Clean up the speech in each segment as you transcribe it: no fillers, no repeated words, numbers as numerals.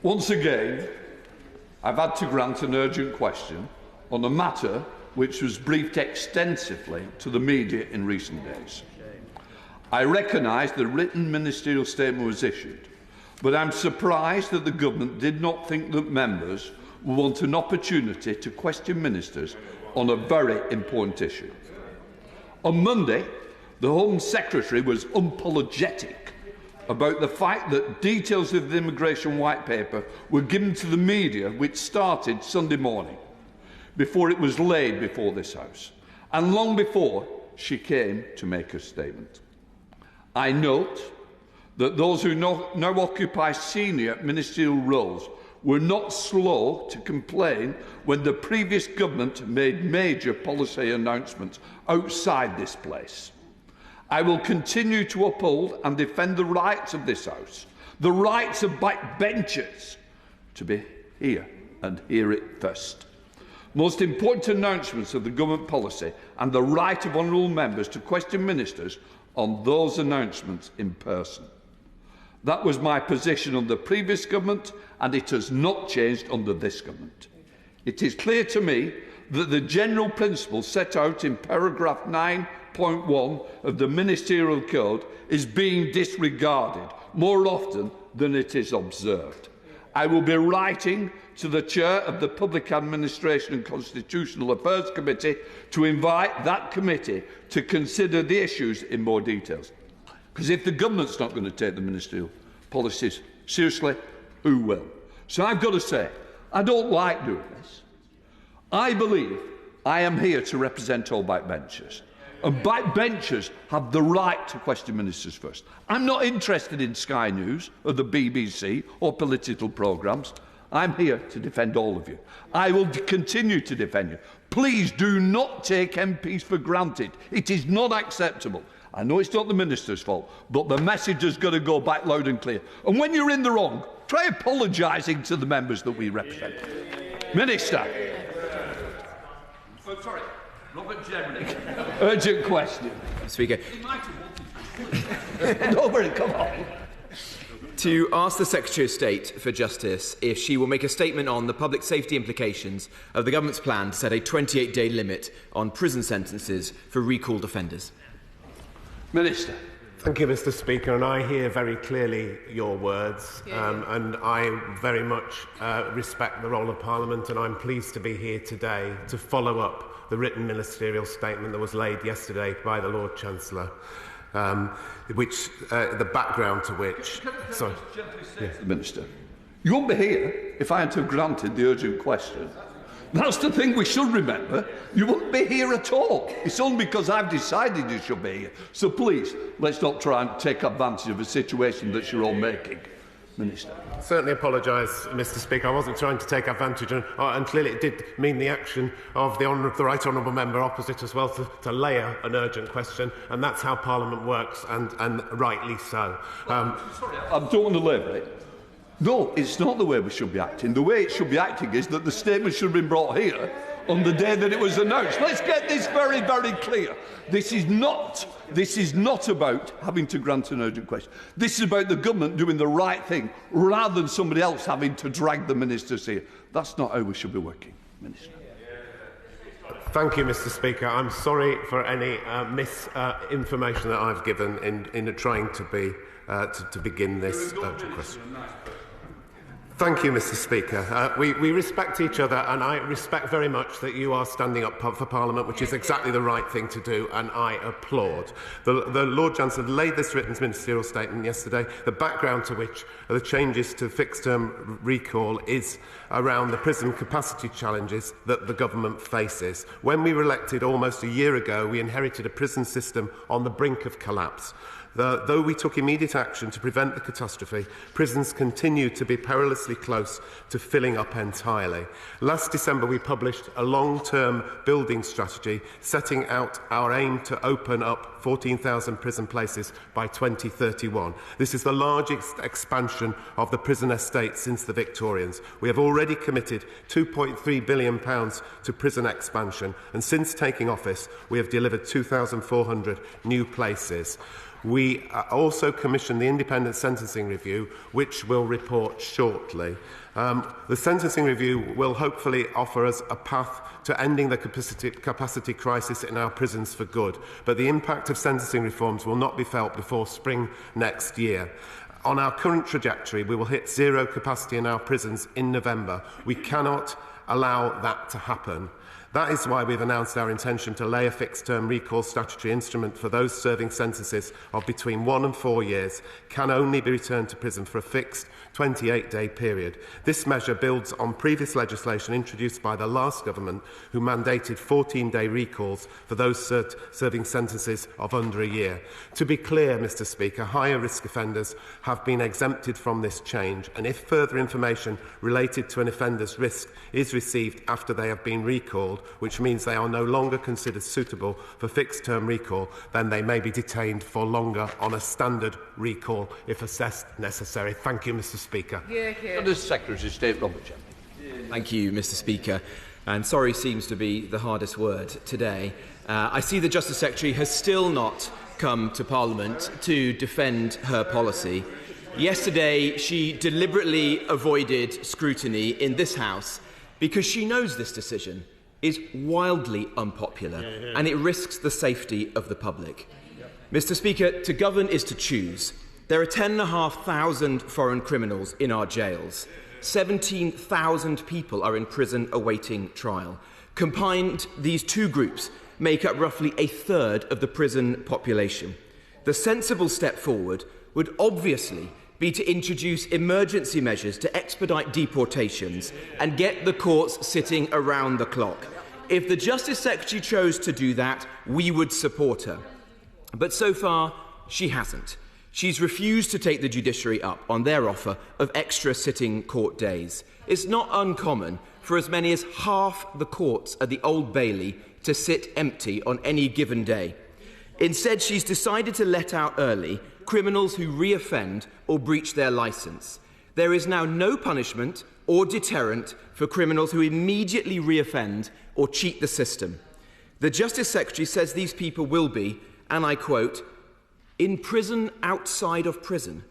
Once again, I've had to grant an urgent question on a matter which was briefed extensively to the media in recent days. I recognise the written ministerial statement was issued, but I'm surprised that the government did not think that members will want an opportunity to question ministers on a very important issue. On Monday, the Home Secretary was unapologetic about the fact that details of the immigration white paper were given to the media, which started Sunday morning, before it was laid before this House, and long before she came to make her statement. I note that those who now occupy senior ministerial roles were not slow to complain when the previous government made major policy announcements outside this place. I will continue to uphold and defend the rights of this House, the rights of backbenchers to be here and hear it first. Most important announcements of the government policy and the right of honourable members to question ministers on those announcements in person. That was my position under the previous government, and it has not changed under this government. It is clear to me that the general principle set out in paragraph 9.1 of the Ministerial Code is being disregarded more often than it is observed. I will be writing to the Chair of the Public Administration and Constitutional Affairs Committee to invite that committee to consider the issues in more detail. Because if the government's not going to take the ministerial policies seriously, who will? So I've got to say, I don't like doing this. I believe I am here to represent all backbenchers. And backbenchers have the right to question ministers first. I'm not interested in Sky News or the BBC or political programmes. I'm here to defend all of you. I will continue to defend you. Please do not take MPs for granted. It is not acceptable. I know it's not the minister's fault, but the message has got to go back loud and clear. And when you're in the wrong, try apologising to the members that we represent. Minister. Oh, sorry. Robert Jeremy. Urgent question. Speaker. He might have wanted Nobody, come on. To ask the Secretary of State for Justice if she will make a statement on the public safety implications of the government's plan to set a 28-day limit on prison sentences for recalled offenders. Minister. Thank you, Mr. Speaker, and I hear very clearly your words, and I very much respect the role of Parliament, and I'm pleased to be here today to follow up the written ministerial statement that was laid yesterday by the Lord Chancellor, which the background to which... Sorry. Minister, you won't be here if I had to have granted the urgent question. That's the thing we should remember. You wouldn't be here at all. It's only because I've decided you should be here. So please, let's not try and take advantage of a situation that you're all making. Minister. I certainly apologise, Mr. Speaker. I wasn't trying to take advantage, and clearly it did mean the action of the right honourable member opposite as well to layer an urgent question, and that's how Parliament works, and rightly so. Sorry, I don't want to labour it. No, it's not the way we should be acting. The way it should be acting is that the statement should have been brought here on the day that it was announced. Let's get this very, very clear. This is not about having to grant an urgent question. This is about the government doing the right thing rather than somebody else having to drag the ministers here. That's not how we should be working, Minister. Thank you, Mr. Speaker. I'm sorry for any misinformation that I've given in trying to be to begin this urgent question. Thank you, Mr. Speaker. We respect each other, and I respect very much that you are standing up for Parliament, which is exactly the right thing to do, and I applaud. The Lord Chancellor laid this written ministerial statement yesterday, the background to which are the changes to fixed-term recall is around the prison capacity challenges that the government faces. When we were elected almost a year ago, we inherited a prison system on the brink of collapse. Though we took immediate action to prevent the catastrophe, prisons continue to be perilously close to filling up entirely. Last December, we published a long-term building strategy setting out our aim to open up 14,000 prison places by 2031. This is the largest expansion of the prison estate since the Victorians. We have already committed £2.3 billion to prison expansion, and since taking office, we have delivered 2,400 new places. We also commissioned the Independent Sentencing Review, which will report shortly. The sentencing review will hopefully offer us a path to ending the capacity crisis in our prisons for good, but the impact of sentencing reforms will not be felt before spring next year. On our current trajectory, we will hit zero capacity in our prisons in November. We cannot allow that to happen. That is why we've announced our intention to lay a fixed-term recall statutory instrument for those serving sentences of between 1 and 4 years can only be returned to prison for a fixed 28-day period. This measure builds on previous legislation introduced by the last government, who mandated 14-day recalls for those serving sentences of under a year. To be clear, Mr Speaker, higher-risk offenders have been exempted from this change, and if further information related to an offender's risk is received after they have been recalled, which means they are no longer considered suitable for fixed-term recall, then they may be detained for longer on a standard recall if assessed necessary. Thank you, Mr Speaker. Under Secretary of State Robert Jeffrey. Thank you, Mr Speaker. And sorry seems to be the hardest word today. I see the Justice Secretary has still not come to Parliament to defend her policy. Yesterday, she deliberately avoided scrutiny in this House because she knows this decision is wildly unpopular and it risks the safety of the public. Mr Speaker, to govern is to choose. There are 10,500 foreign criminals in our jails. 17,000 people are in prison awaiting trial. Combined, these two groups make up roughly a third of the prison population. The sensible step forward would obviously be to introduce emergency measures to expedite deportations and get the courts sitting around the clock. If the Justice Secretary chose to do that, we would support her. But so far, she hasn't. She's refused to take the judiciary up on their offer of extra sitting court days. It's not uncommon for as many as half the courts at the Old Bailey to sit empty on any given day. Instead, she's decided to let out early criminals who reoffend or breach their licence. There is now no punishment or deterrent for criminals who immediately reoffend or cheat the system. The Justice Secretary says these people will be, and I quote, in prison outside of prison.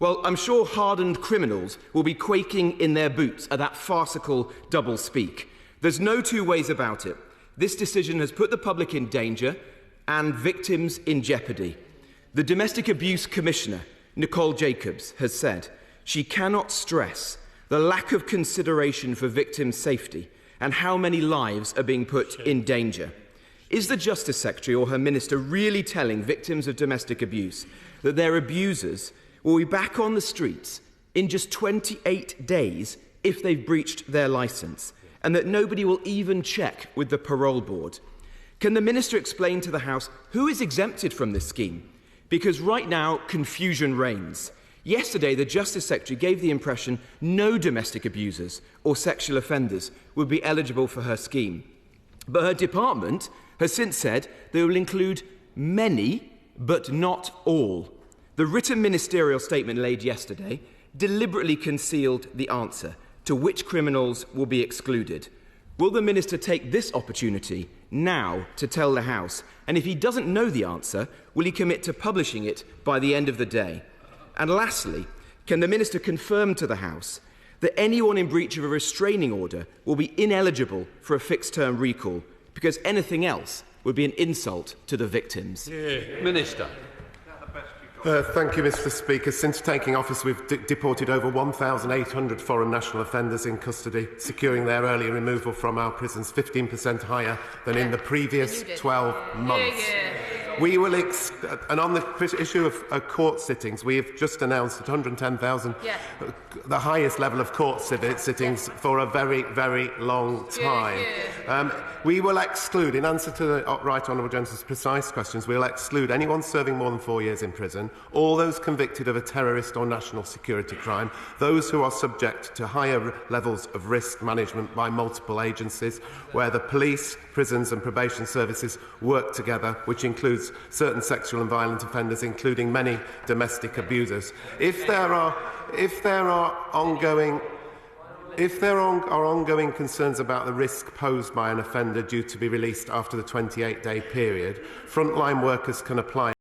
Well, I'm sure hardened criminals will be quaking in their boots at that farcical double-speak. There's no two ways about it. This decision has put the public in danger and victims in jeopardy. The Domestic Abuse Commissioner, Nicole Jacobs, has said she cannot stress the lack of consideration for victims' safety and how many lives are being put in danger. Is the Justice Secretary or her minister really telling victims of domestic abuse that their abusers will be back on the streets in just 28 days if they've breached their licence, and that nobody will even check with the parole board? Can the minister explain to the House who is exempted from this scheme? Because right now, confusion reigns. Yesterday, the Justice Secretary gave the impression no domestic abusers or sexual offenders would be eligible for her scheme. But her department has since said they will include many, but not all. The written ministerial statement laid yesterday deliberately concealed the answer to which criminals will be excluded. Will the minister take this opportunity now to tell the House? And if he doesn't know the answer, will he commit to publishing it by the end of the day? And lastly, can the minister confirm to the House that anyone in breach of a restraining order will be ineligible for a fixed-term recall, because anything else would be an insult to the victims? Minister. Thank you, Mr Speaker. Since taking office, we've deported over 1,800 foreign national offenders in custody, securing their early removal from our prisons, 15% higher than in the previous 12 months. We will, and on the issue of court sittings, we have just announced that 110,000, the highest level of court sittings for a very, very long time. We will exclude, in answer to the Right Honourable Gentleman's precise questions, we will exclude anyone serving more than 4 years in prison, all those convicted of a terrorist or national security crime, those who are subject to higher levels of risk management by multiple agencies, where the police, prisons and probation services work together, which includes certain sexual and violent offenders, including many domestic abusers. If there are ongoing concerns about the risk posed by an offender due to be released after the 28-day period, frontline workers can apply